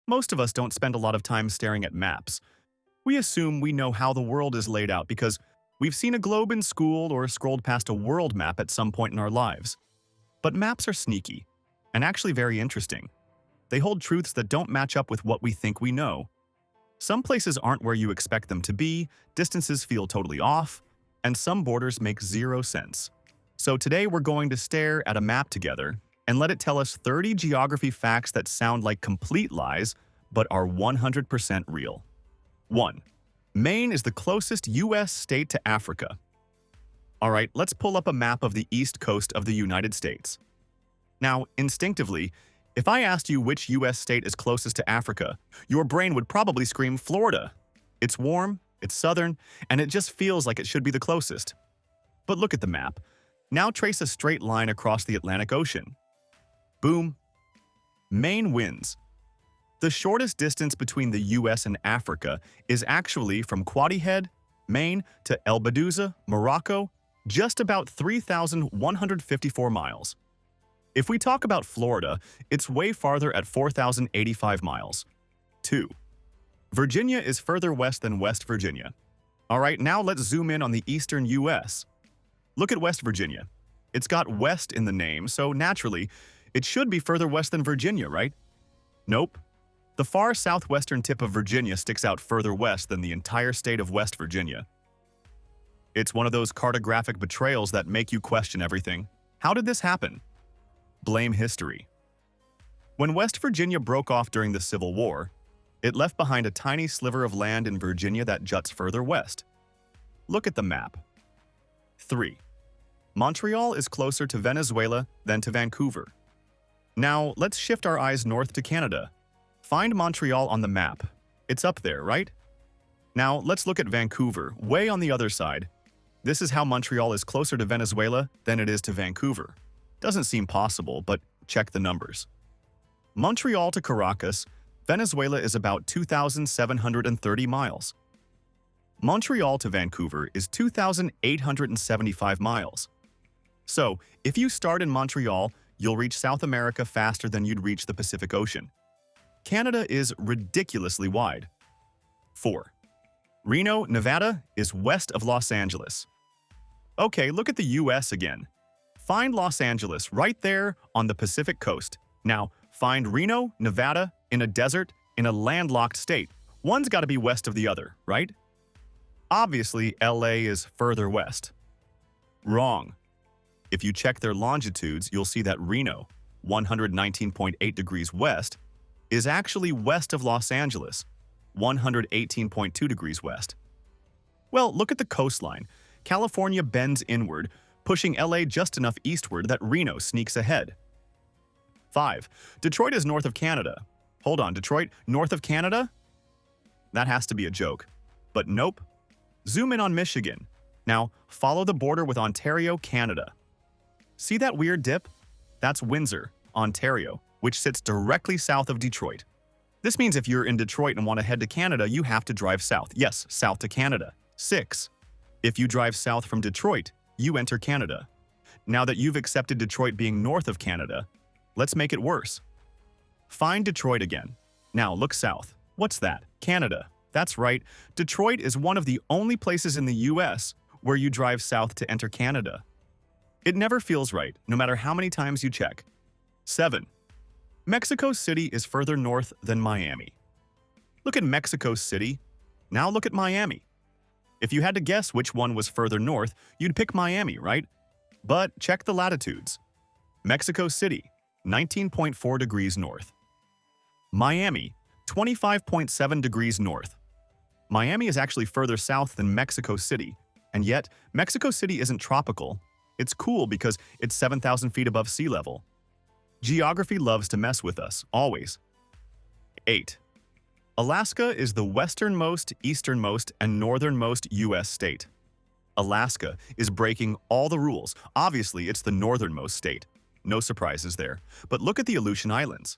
Most of us don't spend a lot of time staring at maps. We assume we know how the world is laid out because we've seen a globe in school or scrolled past a world map at some point in our lives. But maps are sneaky, and actually very interesting. They hold truths that don't match up with what we think we know. Some places aren't where you expect them to be, distances feel totally off, and some borders make zero sense. So today we're going to stare at a map together and let it tell us 30 geography facts that sound like complete lies, but are 100% real. 1. Maine is the closest U.S. state to Africa. Alright, let's pull up a map of the east coast of the United States. Now, instinctively, if I asked you which U.S. state is closest to Africa, your brain would probably scream Florida. It's warm, it's southern, and it just feels like it should be the closest. But look at the map. Now trace a straight line across the Atlantic Ocean. Boom. Maine wins. The shortest distance between the U.S. and Africa is actually from Quoddy Head, Maine, to El Beduza, Morocco, just about 3,154 miles. If we talk about Florida, it's way farther at 4,085 miles. 2. Virginia is further west than West Virginia. Alright, now let's zoom in on the eastern U.S. Look at West Virginia. It's got west in the name, so naturally, it should be further west than Virginia, right? Nope. The far southwestern tip of Virginia sticks out further west than the entire state of West Virginia. It's one of those cartographic betrayals that make you question everything. How did this happen? Blame history. When West Virginia broke off during the Civil War, it left behind a tiny sliver of land in Virginia that juts further west. Look at the map. 3. Montreal is closer to Venezuela than to Vancouver. Now, let's shift our eyes north to Canada. Find Montreal on the map. It's up there, right? Now, let's look at Vancouver, way on the other side. This is how Montreal is closer to Venezuela than it is to Vancouver. Doesn't seem possible, but check the numbers. Montreal to Caracas, Venezuela is about 2,730 miles. Montreal to Vancouver is 2,875 miles. So, if you start in Montreal, you'll reach South America faster than you'd reach the Pacific Ocean. Canada is ridiculously wide. 4. Reno, Nevada is west of Los Angeles. Okay, look at the US again. Find Los Angeles right there on the Pacific coast. Now, find Reno, Nevada, in a desert, in a landlocked state. One's got to be west of the other, right? Obviously, LA is further west. Wrong. If you check their longitudes, you'll see that Reno, 119.8 degrees west, is actually west of Los Angeles, 118.2 degrees west. Well, look at the coastline. California bends inward, pushing LA just enough eastward that Reno sneaks ahead. 5. Detroit is north of Canada. Hold on, Detroit, north of Canada? That has to be a joke. But nope. Zoom in on Michigan. Now, follow the border with Ontario, Canada. See that weird dip? That's Windsor, Ontario, which sits directly south of Detroit. This means if you're in Detroit and want to head to Canada, you have to drive south. Yes, south to Canada. 6. If you drive south from Detroit, you enter Canada. Now that you've accepted Detroit being north of Canada, let's make it worse. Find Detroit again. Now look south. What's that? Canada. That's right, Detroit is one of the only places in the US where you drive south to enter Canada. It never feels right, no matter how many times you check. 7. Mexico City is further north than Miami. Look at Mexico City. Now look at Miami. If you had to guess which one was further north, you'd pick Miami, right? But check the latitudes. Mexico City, 19.4 degrees north. Miami, 25.7 degrees north. Miami is actually further south than Mexico City, and yet Mexico City isn't tropical. It's cool because it's 7,000 feet above sea level. Geography loves to mess with us, always. 8. Alaska is the westernmost, easternmost, and northernmost U.S. state. Alaska is breaking all the rules. Obviously, it's the northernmost state. No surprises there. But look at the Aleutian Islands.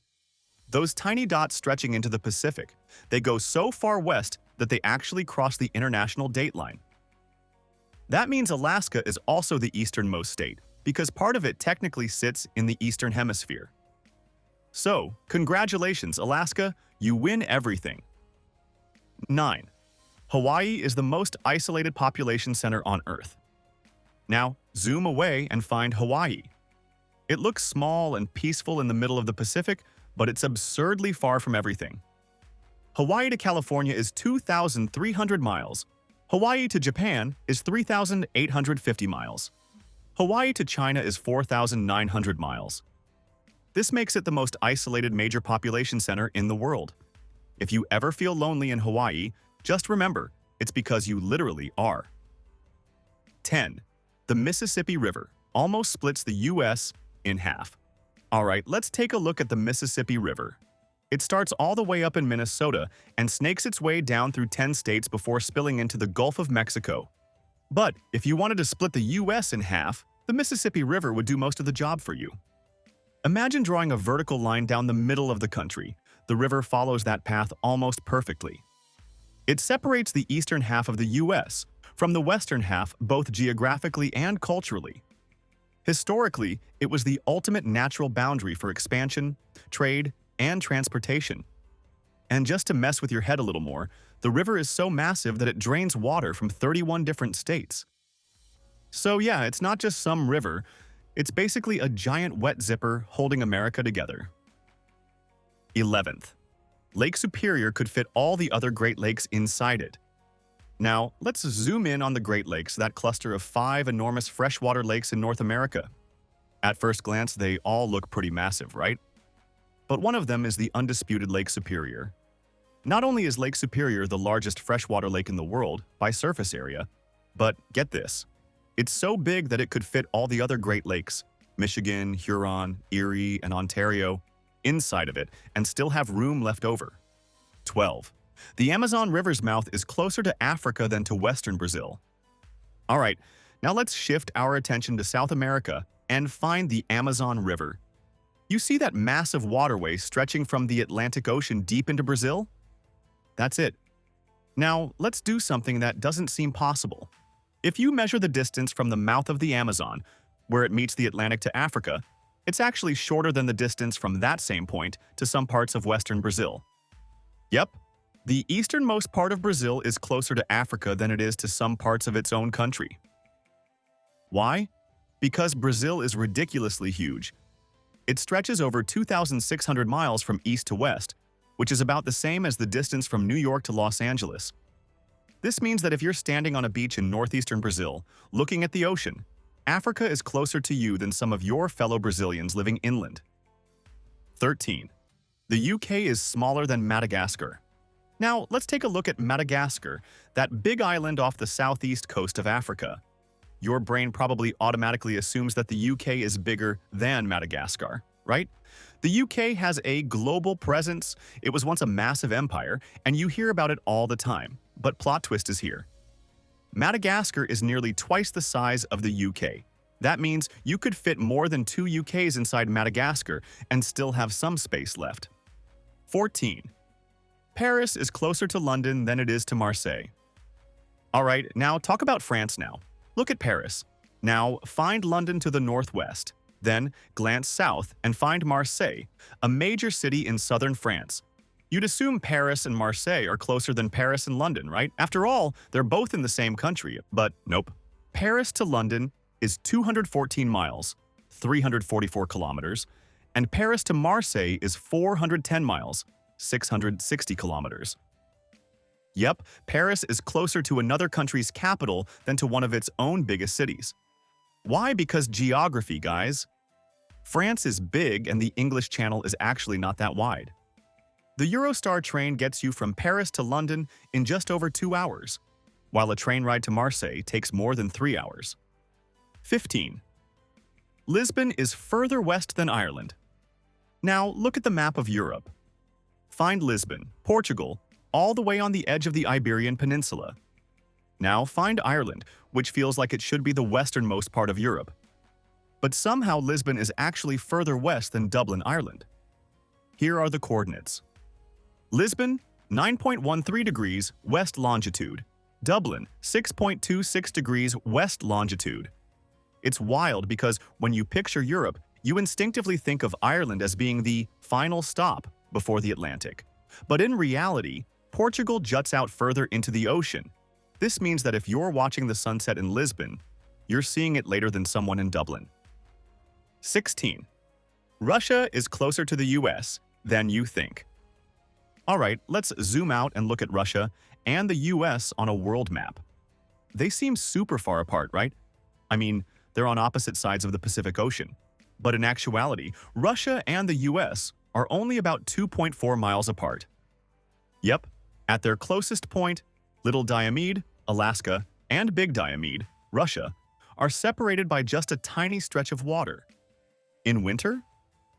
Those tiny dots stretching into the Pacific. They go so far west that they actually cross the international date line. That means Alaska is also the easternmost state, because part of it technically sits in the eastern hemisphere. So, congratulations, Alaska, You win everything. 9. Hawaii is the most isolated population center on Earth. Now, zoom away and find Hawaii. It looks small and peaceful in the middle of the Pacific, but it's absurdly far from everything. Hawaii to California is 2,300 miles. Hawaii to Japan is 3,850 miles. Hawaii to China is 4,900 miles. This makes it the most isolated major population center in the world. If you ever feel lonely in Hawaii, just remember, it's because you literally are. 10. The Mississippi River almost splits the U.S. in half. Alright, let's take a look at the Mississippi River. It starts all the way up in Minnesota and snakes its way down through 10 states before spilling into the Gulf of Mexico. But if you wanted to split the U.S. in half, the Mississippi River would do most of the job for you. Imagine drawing a vertical line down the middle of the country. The river follows that path almost perfectly. It separates the eastern half of the U.S. from the western half both geographically and culturally. Historically, it was the ultimate natural boundary for expansion, trade, and transportation. And just to mess with your head a little more, the river is so massive that it drains water from 31 different states. So yeah, it's not just some river, it's basically a giant wet zipper holding America together. 11th. Lake Superior could fit all the other Great Lakes inside it. Now, let's zoom in on the Great Lakes, that cluster of 5 enormous freshwater lakes in North America. At first glance, they all look pretty massive, right? But one of them is the undisputed Lake Superior. Not only is Lake Superior the largest freshwater lake in the world by surface area, but get this, it's so big that it could fit all the other Great Lakes, Michigan, Huron, Erie, and Ontario, inside of it and still have room left over. 12. The Amazon River's mouth is closer to Africa than to western Brazil. Alright, now let's shift our attention to South America and find the Amazon River. You see that massive waterway stretching from the Atlantic Ocean deep into Brazil? That's it. Now, let's do something that doesn't seem possible. If you measure the distance from the mouth of the Amazon, where it meets the Atlantic to Africa, it's actually shorter than the distance from that same point to some parts of western Brazil. Yep, the easternmost part of Brazil is closer to Africa than it is to some parts of its own country. Why? Because Brazil is ridiculously huge. It stretches over 2,600 miles from east to west, which is about the same as the distance from New York to Los Angeles. This means that if you're standing on a beach in northeastern Brazil, looking at the ocean, Africa is closer to you than some of your fellow Brazilians living inland. 13. The UK is smaller than Madagascar. Now, let's take a look at Madagascar, that big island off the southeast coast of Africa. Your brain probably automatically assumes that the UK is bigger than Madagascar, right? The UK has a global presence, it was once a massive empire, and you hear about it all the time. But plot twist is here. Madagascar is nearly twice the size of the UK. That means you could fit more than 2 UKs inside Madagascar and still have some space left. 14. Paris is closer to London than it is to Marseille. Alright, now talk about France now. Look at Paris. Now find London to the northwest. Then glance south and find Marseille, a major city in southern France. You'd assume Paris and Marseille are closer than Paris and London, right? After all, they're both in the same country, but nope. Paris to London is 214 miles, 344 kilometers, and Paris to Marseille is 410 miles, 660 kilometers. Yep, Paris is closer to another country's capital than to one of its own biggest cities. Why? Because geography, guys. France is big and the English Channel is actually not that wide. The Eurostar train gets you from Paris to London in just over 2 hours, while a train ride to Marseille takes more than 3 hours. 15. Lisbon is further west than Ireland. Now look at the map of Europe. Find Lisbon, Portugal, all the way on the edge of the Iberian Peninsula. Now find Ireland, which feels like it should be the westernmost part of Europe. But somehow Lisbon is actually further west than Dublin, Ireland. Here are the coordinates. Lisbon, 9.13 degrees west longitude. Dublin, 6.26 degrees west longitude. It's wild because when you picture Europe, you instinctively think of Ireland as being the final stop before the Atlantic. But in reality, Portugal juts out further into the ocean. This means that if you're watching the sunset in Lisbon, you're seeing it later than someone in Dublin. 16. Russia is closer to the US than you think. Alright, let's zoom out and look at Russia and the US on a world map. They seem super far apart, right? I mean, they're on opposite sides of the Pacific Ocean. But in actuality, Russia and the US are only about 2.4 miles apart. Yep, at their closest point, Little Diomede, Alaska, and Big Diomede, Russia, are separated by just a tiny stretch of water. In winter,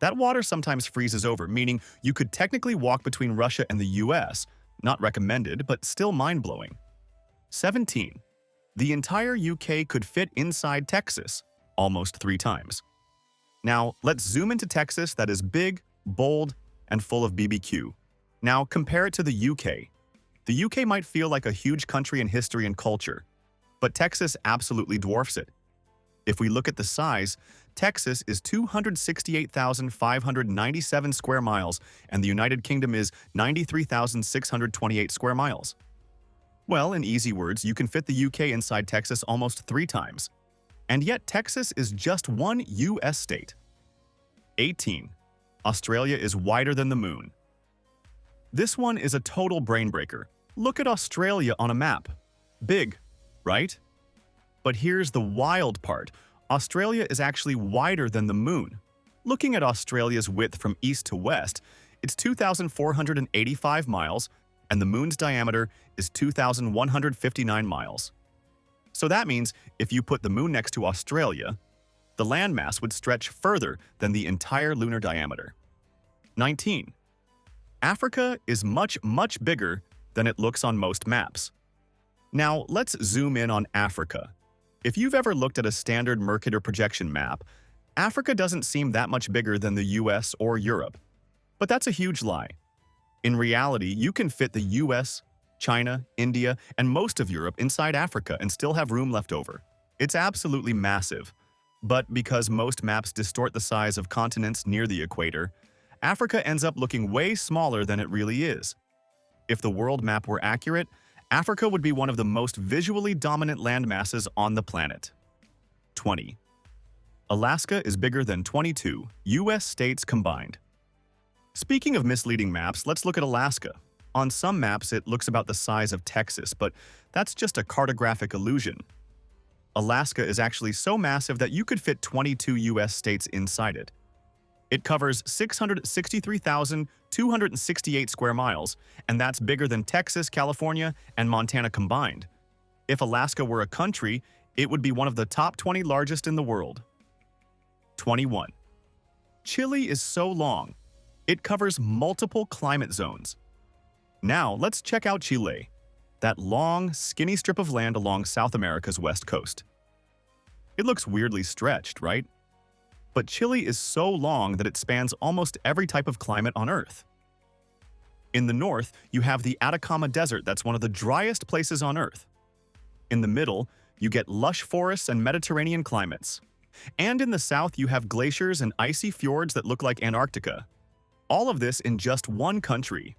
that water sometimes freezes over, meaning you could technically walk between Russia and the US, not recommended, but still mind-blowing. 17. The entire UK could fit inside Texas, almost 3 times. Now, let's zoom into Texas that is big, bold, and full of BBQ. Now, compare it to the UK. The UK might feel like a huge country in history and culture, but Texas absolutely dwarfs it. If we look at the size, Texas is 268,597 square miles, and the United Kingdom is 93,628 square miles. Well, in easy words, you can fit the UK inside Texas almost 3 times. And yet Texas is just one US state. 18. Australia is wider than the moon. This one is a total brain-breaker. Look at Australia on a map. Big, right? But here's the wild part. Australia is actually wider than the moon. Looking at Australia's width from east to west, it's 2,485 miles, and the moon's diameter is 2,159 miles. So that means if you put the moon next to Australia, the landmass would stretch further than the entire lunar diameter. 19. Africa is much, much bigger than it looks on most maps. Now, let's zoom in on Africa. If you've ever looked at a standard Mercator projection map, Africa doesn't seem that much bigger than the US or Europe. But that's a huge lie. In reality, you can fit the US, China, India, and most of Europe inside Africa and still have room left over. It's absolutely massive. But because most maps distort the size of continents near the equator, Africa ends up looking way smaller than it really is. If the world map were accurate, Africa would be one of the most visually dominant landmasses on the planet. 20. Alaska is bigger than 22 US states combined. Speaking of misleading maps, let's look at Alaska. On some maps, it looks about the size of Texas, but that's just a cartographic illusion. Alaska is actually so massive that you could fit 22 US states inside it. It covers 663,268 square miles, and that's bigger than Texas, California, and Montana combined. If Alaska were a country, it would be one of the top 20 largest in the world. 21. Chile is so long, it covers multiple climate zones. Now, let's check out Chile, that long, skinny strip of land along South America's west coast. It looks weirdly stretched, right? But Chile is so long that it spans almost every type of climate on Earth. In the north, you have the Atacama Desert that's one of the driest places on Earth. In the middle, you get lush forests and Mediterranean climates. And in the south, you have glaciers and icy fjords that look like Antarctica. All of this in just one country.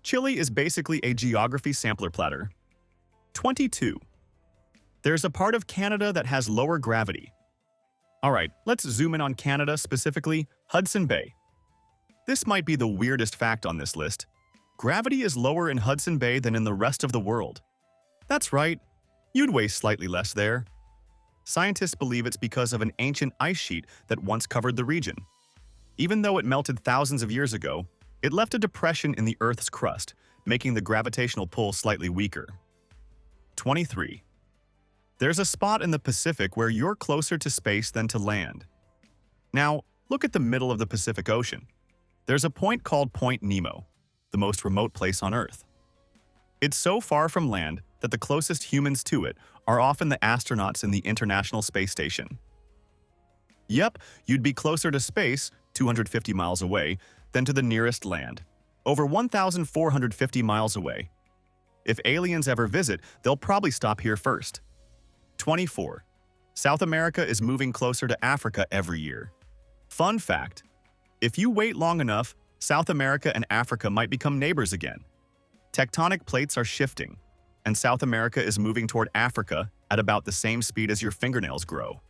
Chile is basically a geography sampler platter. 22. There's a part of Canada that has lower gravity. Alright, let's zoom in on Canada, specifically Hudson Bay. This might be the weirdest fact on this list. Gravity is lower in Hudson Bay than in the rest of the world. That's right, you'd weigh slightly less there. Scientists believe it's because of an ancient ice sheet that once covered the region. Even though it melted thousands of years ago, it left a depression in the Earth's crust, making the gravitational pull slightly weaker. 23. There's a spot in the Pacific where you're closer to space than to land. Now, look at the middle of the Pacific Ocean. There's a point called Point Nemo, the most remote place on Earth. It's so far from land that the closest humans to it are often the astronauts in the International Space Station. Yep, you'd be closer to space, 250 miles away, than to the nearest land, over 1,450 miles away. If aliens ever visit, they'll probably stop here first. 24. South America is moving closer to Africa every year. Fun fact, if you wait long enough, South America and Africa might become neighbors again. Tectonic plates are shifting, and South America is moving toward Africa at about the same speed as your fingernails grow.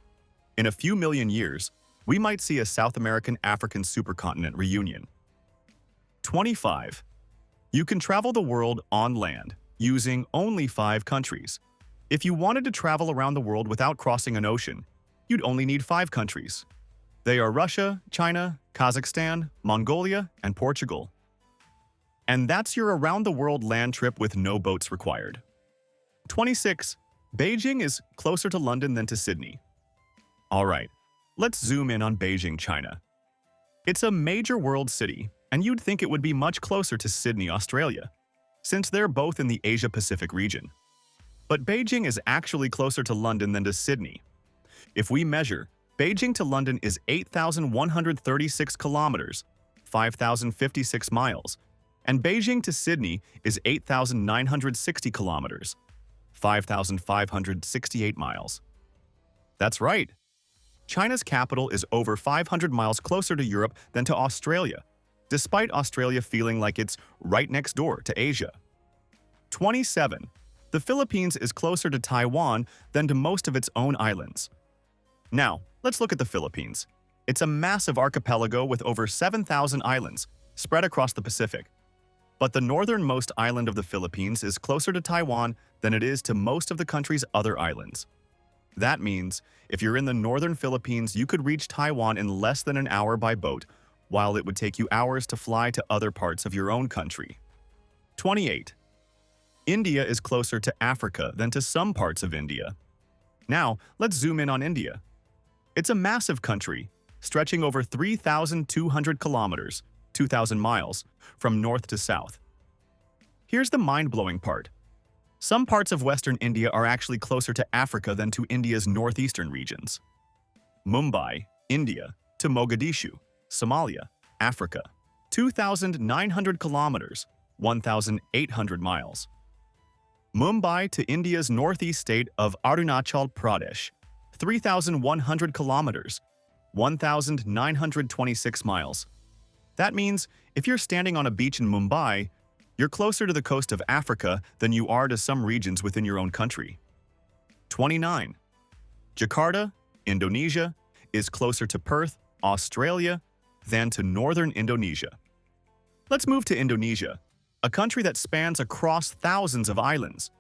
In a few million years, we might see a South American-African supercontinent reunion. 25. You can travel the world on land, using only 5 countries. If you wanted to travel around the world without crossing an ocean, you'd only need 5 countries. They are Russia, China, Kazakhstan, Mongolia, and Portugal. And that's your around-the-world land trip with no boats required. 26. Beijing is closer to London than to Sydney. Alright, let's zoom in on Beijing, China. It's a major world city, and you'd think it would be much closer to Sydney, Australia, since they're both in the Asia-Pacific region. But Beijing is actually closer to London than to Sydney. If we measure, Beijing to London is 8,136 kilometers, 5,056 miles, and Beijing to Sydney is 8,960 kilometers, 5,568 miles. That's right. China's capital is over 500 miles closer to Europe than to Australia, despite Australia feeling like it's right next door to Asia. 27. The Philippines is closer to Taiwan than to most of its own islands. Now, let's look at the Philippines. It's a massive archipelago with over 7,000 islands, spread across the Pacific. But the northernmost island of the Philippines is closer to Taiwan than it is to most of the country's other islands. That means, if you're in the northern Philippines, you could reach Taiwan in less than an hour by boat, while it would take you hours to fly to other parts of your own country. 28. India is closer to Africa than to some parts of India. Now, let's zoom in on India. It's a massive country, stretching over 3,200 kilometers, 2,000 miles, from north to south. Here's the mind-blowing part. Some parts of Western India are actually closer to Africa than to India's northeastern regions. Mumbai, India, to Mogadishu, Somalia, Africa, 2,900 kilometers, 1,800 miles. Mumbai to India's northeast state of Arunachal Pradesh, 3,100 kilometers, 1,926 miles. That means if you're standing on a beach in Mumbai, you're closer to the coast of Africa than you are to some regions within your own country. 29. Jakarta, Indonesia, is closer to Perth, Australia, than to northern Indonesia. Let's move to Indonesia, a country that spans across thousands of islands.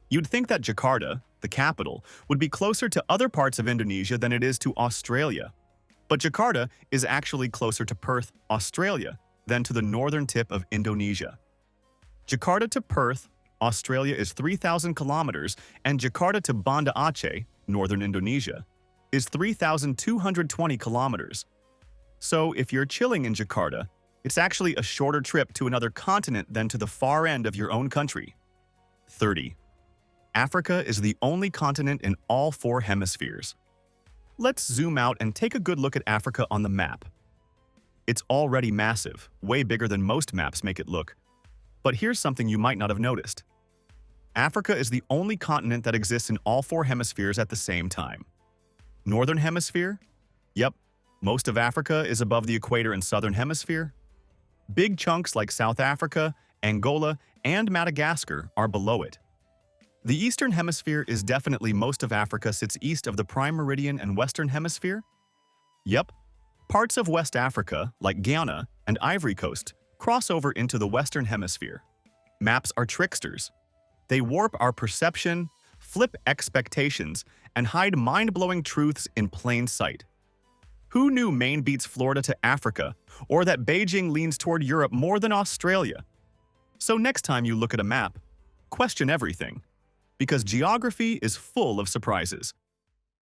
You'd think that Jakarta, the capital, would be closer to other parts of Indonesia than it is to Australia. But Jakarta is actually closer to Perth, Australia, than to the northern tip of Indonesia. Jakarta to Perth, Australia is 3,000 kilometers, and Jakarta to Banda Aceh, northern Indonesia, is 3,220 kilometers. So if you're chilling in Jakarta, it's actually a shorter trip to another continent than to the far end of your own country. 30. Africa is the only continent in all 4 hemispheres. Let's zoom out and take a good look at Africa on the map. It's already massive, way bigger than most maps make it look. But here's something you might not have noticed. Africa is the only continent that exists in all 4 hemispheres at the same time. Northern Hemisphere? Yep, most of Africa is above the equator in Southern Hemisphere. Big chunks like South Africa, Angola, and Madagascar are below it. The Eastern Hemisphere is definitely most of Africa sits east of the Prime Meridian and Western Hemisphere. Yep, parts of West Africa, like Guyana and Ivory Coast, cross over into the Western Hemisphere. Maps are tricksters. They warp our perception, flip expectations, and hide mind-blowing truths in plain sight. Who knew Maine beats Florida to Africa, or that Beijing leans toward Europe more than Australia? So next time you look at a map, question everything, because geography is full of surprises.